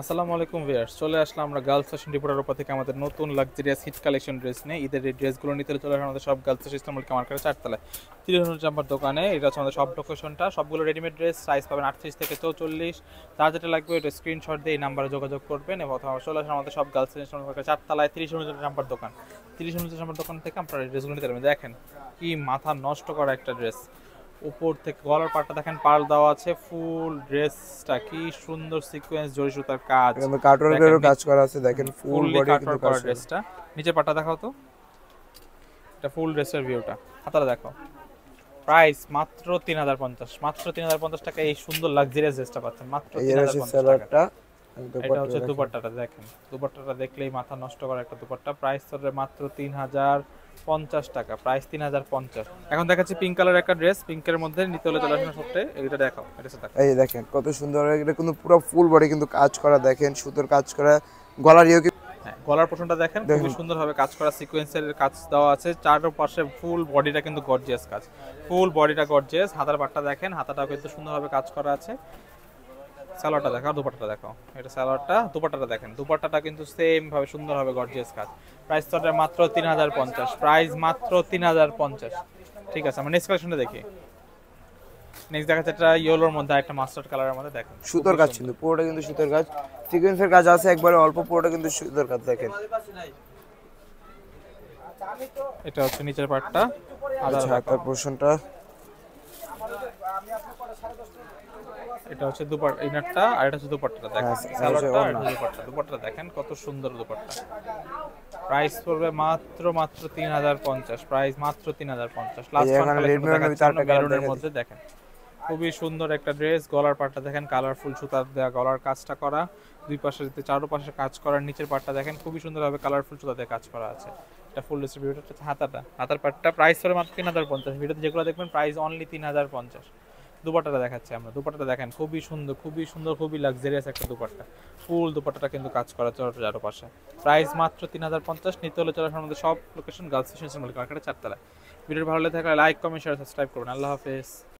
আসসালামু আলাইকুম ভিউয়ার্স, চলে আসলাম আমরা গার্লস ফ্যাশন রিপোর্টার উপর থেকে আমাদের নতুন লাক্সারিয়াস হিট কালেকশন ড্রেস নিয়ে। ঈদের এই ড্রেসগুলো নিতে চলে আসলাম আমাদের সব গার্লস ফ্যাশন ইসলামুল মার্কেটের চারতলায় 30 জাম্পার দোকানে। এটা হচ্ছে আমাদের সব লোকেশনটা, সবগুলো রেডিমেড ড্রেস, সাইজ পাবেন 38 থেকে 44। যার যেটা লাগবে এটা স্ক্রিনশট দিয়ে এই নাম্বারে যোগাযোগ করবেন এবং চলে আসলাম আমাদের সব গার্লস ফ্যাশন ইসলামুল মার্কেটের চারতলায় 30 জাম্পার দোকান। 30 জাম্পার দোকান থেকে আপনারা এই ড্রেসগুলো নিতে পারবেন। দেখেন কি মাথা নষ্ট করা একটা ড্রেস, উপর থেকে গলার পাটটা দেখেন পাল দেওয়া আছে, ফুল ড্রেসটা কি সুন্দর সিকোয়েন্স জরি সুতার কাজ, এখানে কাটওয়ার্কেরও কাজ করা আছে। দেখেন ফুল বডি কিন্তু করা কাজ করা। ড্রেসটা। নিচের পাটটা দেখাও তো, এটা ফুল ড্রেসের ভিউটা, হাতাটা দেখো। প্রাইস মাত্র 3050, মাত্র 3050 টাকা এই সুন্দর লাক্সারিয়াস ড্রেসটা পাচ্ছেন মাত্র এই 3050 সেলারটা এটা হচ্ছে দুপাট্টাটা দেখেন, দুপাট্টাটা দেখলেই মাথা নষ্ট করা একটা দুপাট্টা। প্রাইস ধরে মাত্র 3050 টাকা, প্রাইস 3050। এখন দেখাচ্ছি পিঙ্ক কালার একটা ড্রেস, পিঙ্কের মধ্যে নিতে হলে চলে আসুন সবটে। এটা দেখো, এটা দেখো, এই দেখেন কত সুন্দর, এটা কিন্তু পুরো ফুল বডি কিন্তু কাজ করা। দেখেন সুতোর কাজ করা, গলার গলার পোর্শনটা দেখেন খুবই সুন্দরভাবে কাজ করা, সিকোয়েন্সের কাজ দেওয়া আছে। চারপাশে ফুল বডিটা কিন্তু গর্জিয়াস কাজ, ফুল বডিটা গর্জিয়াস। হাতার পাটটা দেখেন, হাতাটাও কিন্তু সুন্দরভাবে কাজ করা আছে। সালোয়ারটা দেখো, দুপাট্টাটা দেখো, এটা সালোয়ারটা, দুপাট্টাটা দেখেন, দুপাট্টাটা কিন্তু সেম ভাবে সুন্দরভাবে গর্জিয়াস কাজ। প্রাইস তো মাত্র 3050, প্রাইস মাত্র 3050। ঠিক আছে, আমরা নেক্সট কালেকশনটা দেখি। নেক্সট দেখাচ্ছে একটা ইয়েলোর মধ্যে একটা মাস্টার্ড কালারের মধ্যে, দেখেন সুতোর কাজ, কিন্তু পুরোটা কিন্তু সুতোর কাজ, সিকোয়েন্সের কাজ আছে একবারে অল্প, পুরোটা কিন্তু সুতোর কাজ। দেখেন এটা হচ্ছে নিচের পাটটা, হাতার পোরশনটা। এটা হচ্ছে ইনারটা, আর এটা হচ্ছে দুপাট্টাটা দেখেন, সালোয়ারটা আর দুপাট্টা। দুপাট্টা দেখেন কত সুন্দর দুপাট্টা। প্রাইস পড়বে মাত্র 3050, প্রাইস মাত্র 3050। লাস্ট ওয়ান কালেকশন মেরুনের মধ্যে দেখেন, খুবই সুন্দর একটা ড্রেস। গলার পাটটা দেখেন কালারফুল সুতার দেওয়া, গলার কাজটা করা, দুই পাশে চারপাশে কাজ করা। নিচের পাটটা দেখেন খুবই সুন্দরভাবে কালারফুল সুতা দিয়ে কাজ করা আছে। এটা ফুল ডিস্ট্রিবিউটার হচ্ছে হাতাটা, হাতার পাটটা প্রাইস পড়বে মাত্র 3050। ভিডিওতে যেগুলো দেখবেন প্রাইস অনলি 3050। দুপাট্টাটা দেখাচ্ছি আমরা, দুপাট্টাটা দেখেন খুবই সুন্দর, খুবই সুন্দর, খুবই লাক্সারিয়াস একটা দুপাট্টা। ফুল দুপাট্টাটা কিন্তু কাজ করা চারপাশে। প্রাইস মাত্র 3050। নিতে হলে চলে আসুন আমাদের সব লোকেশন গার্লস ফ্যাশন মার্কেটের চারতলায়। ভিডিও ভালো লাগলে থাকলে লাইক, কমেন্ট, শেয়ার, সাবস্ক্রাইব করবেন। আল্লাহ হাফেজ।